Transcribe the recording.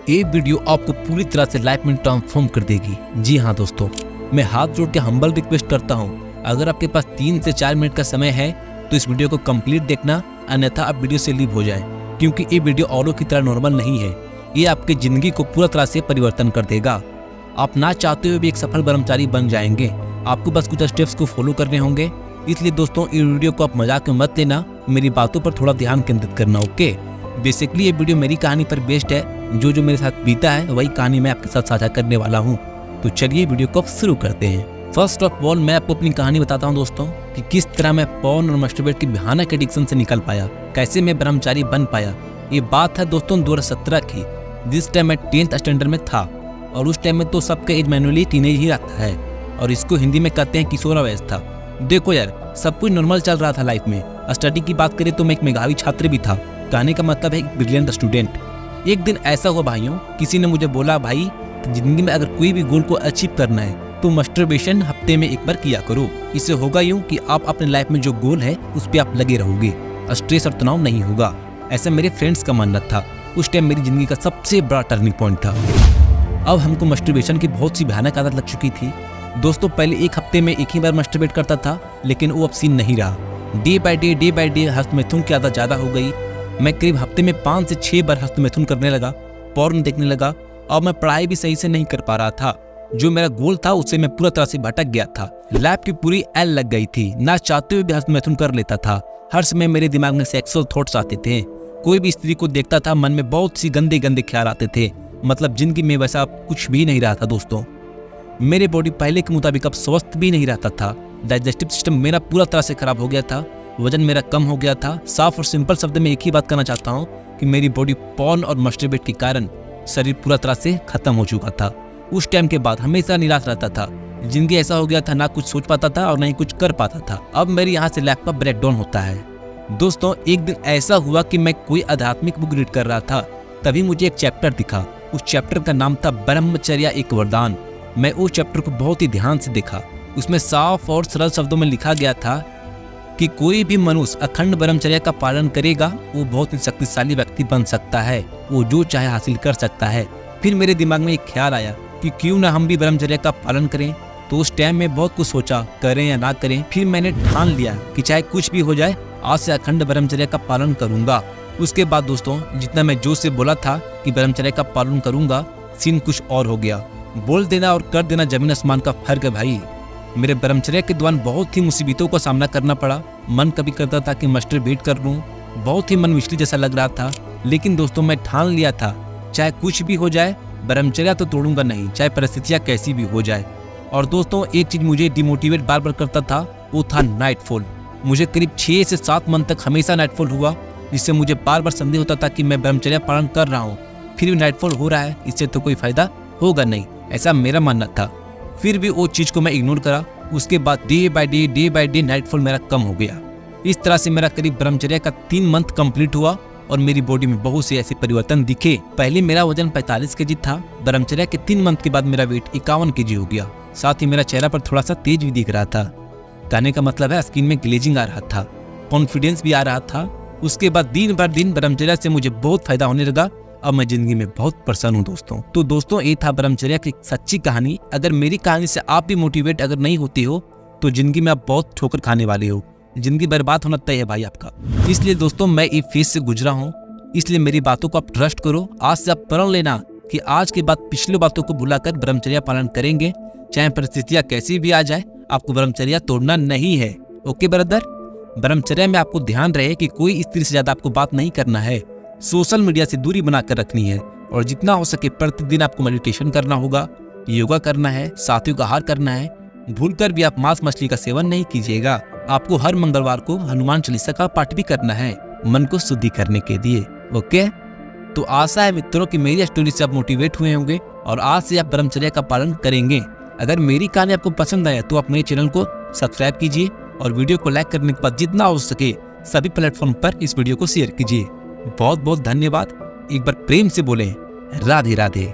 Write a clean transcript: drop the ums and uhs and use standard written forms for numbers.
ये वीडियो आपको पूरी तरह से लाइफ में ट्रांसफॉर्म कर देगी। जी हाँ दोस्तों, मैं हाथ जोड़ के हम्बल रिक्वेस्ट करता हूँ, अगर आपके पास 3 से 4 मिनट का समय है तो इस वीडियो को कंप्लीट देखना, अन्यथा आप वीडियो से लीव हो जाए, क्योंकि ये वीडियो औरों की तरह नॉर्मल नहीं है। ये आपकी जिंदगी को पूरा तरह से परिवर्तन कर देगा। आप ना चाहते हुए भी एक सफल ब्रह्मचारी बन जाएंगे। आपको बस कुछ स्टेप्स को फॉलो करने होंगे। इसलिए दोस्तों, इस वीडियो को आप मजाक में मत लेना, मेरी बातों पर थोड़ा ध्यान केंद्रित करना। ओके, बेसिकली ये वीडियो मेरी कहानी पर बेस्ड है। जो मेरे साथ बीता है वही कहानी मैं आपके साथ साझा करने वाला हूँ। तो चलिए वीडियो को शुरू करते हैं। फर्स्ट ऑफ ऑल मैं आपको अपनी कहानी बताता हूँ दोस्तों, कि किस तरह मैं पॉर्न और मस्टरबेट की भयानक एडिक्शन से निकल पाया, कैसे मैं ब्रह्मचारी बन पाया। ये बात है दोस्तों 2017 की, जिस टाइम मैं 10th स्टैंडर्ड में था। और उस टाइम में तो सबका एज मैनुअली टीनेज ही रहता है, और इसको हिंदी में कहते हैं किशोरावस्था। देखो यार, सब कुछ नॉर्मल चल रहा था लाइफ में। स्टडी की बात करें तो मैं एक मेधावी छात्र भी था, कहने का मतलब है एक ब्रिलियंट स्टूडेंट। एक दिन ऐसा हुआ भाइयों, किसी ने मुझे बोला, भाई जिंदगी में अगर कोई भी गोल को अचीव करना है तो मस्टरबेशन हफ्ते में एक बार किया करो। इससे होगा यूं कि आप अपने लाइफ में जो गोल है उस पर आप लगे रहोगे, स्ट्रेस और तनाव नहीं होगा। ऐसा मेरे फ्रेंड्स का मानना था। उस टाइम मेरी जिंदगी का सबसे बड़ा टर्निंग पॉइंट था। अब हमको मस्टरबेशन की बहुत सी भयानक आदत लग चुकी थी दोस्तों। पहले एक हफ्ते में एक ही बार मस्टरबेट करता था, लेकिन वो अब सीन नहीं रहा। डे बाय डे हस्तमैथुन की आदत ज्यादा हो गई। मैं करीब हफ्ते में 5 से 6 बार हस्तमैथुन करने लगा, पॉर्न देखने लगा, और मैं पढ़ाई भी सही से नहीं कर पा रहा था। जो मेरा गोल था उससे मैं पूरा तरह से भटक गया था। लैब की पूरी एल लग गई थी, ना चाहते हुए भी हस्तमैथुन कर लेता था। हर समय मेरे दिमाग में सेक्सुअल थॉट्स आते थे। कोई भी स्त्री को देखता था, मन में बहुत सी गंदे गंदे ख्याल आते थे। मतलब जिंदगी में वैसा कुछ भी नहीं रहा था दोस्तों। मेरे बॉडी पहले के मुताबिक अब स्वस्थ भी नहीं रहता था। डाइजेस्टिव सिस्टम मेरा पूरा तरह से खराब हो गया था। वजन मेरा कम हो गया था। साफ और सिंपल शब्द में एक ही बात कहना चाहता हूँ कि मेरी बॉडी पॉर्न और मस्टरबेट के कारण शरीर पूरा तरह से खत्म हो चुका था। उस टाइम के बाद हमेशा निराश रहता था। जिंदगी ऐसा हो गया था, ना कुछ सोच पाता था और ना ही कुछ कर पाता था। अब मेरे यहाँ से लैब का ब्रेकडाउन होता है दोस्तों। एक दिन ऐसा हुआ कि मैं कोई आध्यात्मिक बुक रीड कर रहा था, तभी मुझे एक चैप्टर दिखा। उस चैप्टर का नाम था ब्रह्मचर्या एक वरदान। मैं उस चैप्टर को बहुत ही ध्यान से देखा। उसमें साफ और सरल शब्दों में लिखा गया था कि कोई भी मनुष्य अखंड ब्रह्मचर्या का पालन करेगा, वो बहुत ही शक्तिशाली व्यक्ति बन सकता है, वो जो चाहे हासिल कर सकता है। फिर मेरे दिमाग में एक ख्याल आया कि क्यों ना हम भी ब्रह्मचर्या का पालन करें। तो उस टाइम में बहुत कुछ सोचा, करें या ना करें। फिर मैंने ठान लिया कि चाहे कुछ भी हो जाए, आज से अखंड ब्रह्मचर्या का पालन करूंगा। उसके बाद दोस्तों, जितना मैं जोश से बोला था कि ब्रह्मचर्या का पालन करूंगा, सीन कुछ और हो गया। बोल देना और कर देना जमीन आसमान का फर्क है भाई। मेरे ब्रह्मचर्या के दौरान बहुत ही मुसीबतों का सामना करना पड़ा। मन कभी करता था कि मस्टरबेट कर लूं, बहुत ही मन विचलित जैसा लग रहा था। लेकिन दोस्तों, मैं ठान लिया था, चाहे कुछ भी हो जाए, ब्रह्मचर्या तो तोड़ूंगा नहीं, चाहे परिस्थितियां कैसी भी हो जाए। और दोस्तों, एक चीज मुझे डिमोटिवेट बार बार करता था, वो था नाइटफॉल। मुझे करीब 6 से 7 मंथ तक हमेशा नाइटफॉल हुआ, जिससे मुझे बार बार संदेह होता था कि मैं ब्रह्मचर्या पालन कर रहा हूँ, फिर भी नाइटफॉल हो रहा है, इससे तो कोई फायदा होगा नहीं, ऐसा मेरा मानना था। फिर भी वो चीज को मैं इग्नोर करा। उसके बाद डे बाय डे नाइटफॉल मेरा कम हो गया। इस तरह से मेरा करीब ब्रह्मचर्या का 3 मंथ कंप्लीट हुआ और मेरी बॉडी में बहुत से ऐसे परिवर्तन दिखे। पहले मेरा वजन 45 kg था। ब्रह्मचर्या के 3 मंथ के बाद मेरा वेट 51 kg हो गया। साथ ही मेरा चेहरा पर थोड़ा सा तेज भी दिख रहा था। कहने का मतलब है स्किन में ग्लेजिंग आ रहा था, कॉन्फिडेंस भी आ रहा था। उसके बाद दिन भर दिन ब्रह्मचर्या से मुझे बहुत फायदा होने लगा। अब मैं जिंदगी में बहुत प्रसन्न हूँ दोस्तों। तो दोस्तों, ये था ब्रह्मचर्या की सच्ची कहानी। अगर मेरी कहानी से आप भी मोटिवेट अगर नहीं होती हो तो जिंदगी में आप बहुत ठोकर खाने वाले हो। जिंदगी बर्बाद होना तय है भाई आपका। इसलिए दोस्तों, मैं इस फेज से गुजरा हूँ, इसलिए मेरी बातों को आप ट्रस्ट करो। आज से आप प्रण लेना कि आज के बाद पिछले बातों को भुलाकर ब्रह्मचर्या पालन करेंगे, चाहे परिस्थितियां कैसी भी आ जाए, आपको ब्रह्मचर्या तोड़ना नहीं है। Okay brother. ब्रह्मचर्या में आपको ध्यान रहे कि कोई स्त्री से ज्यादा आपको बात नहीं करना है, सोशल मीडिया से दूरी बनाकर रखनी है, और जितना हो सके प्रतिदिन आपको मेडिटेशन करना होगा, योगा करना है, सात्विक का आहार करना है। भूलकर भी आप मांस मछली का सेवन नहीं कीजिएगा। आपको हर मंगलवार को हनुमान चालीसा का पाठ भी करना है, मन को शुद्धि करने के लिए। ओके, तो आशा है मित्रों कि मेरी स्टोरी से आप मोटिवेट हुए होंगे और आज से आप ब्रह्मचर्या का पालन करेंगे। अगर मेरी कहानी आपको पसंद आया तो आप मेरे चैनल को सब्सक्राइब कीजिए और वीडियो को लाइक करने के बाद जितना हो सके सभी प्लेटफॉर्म पर इस वीडियो को शेयर कीजिए। बहुत बहुत धन्यवाद। एक बार प्रेम से बोलें राधे राधे।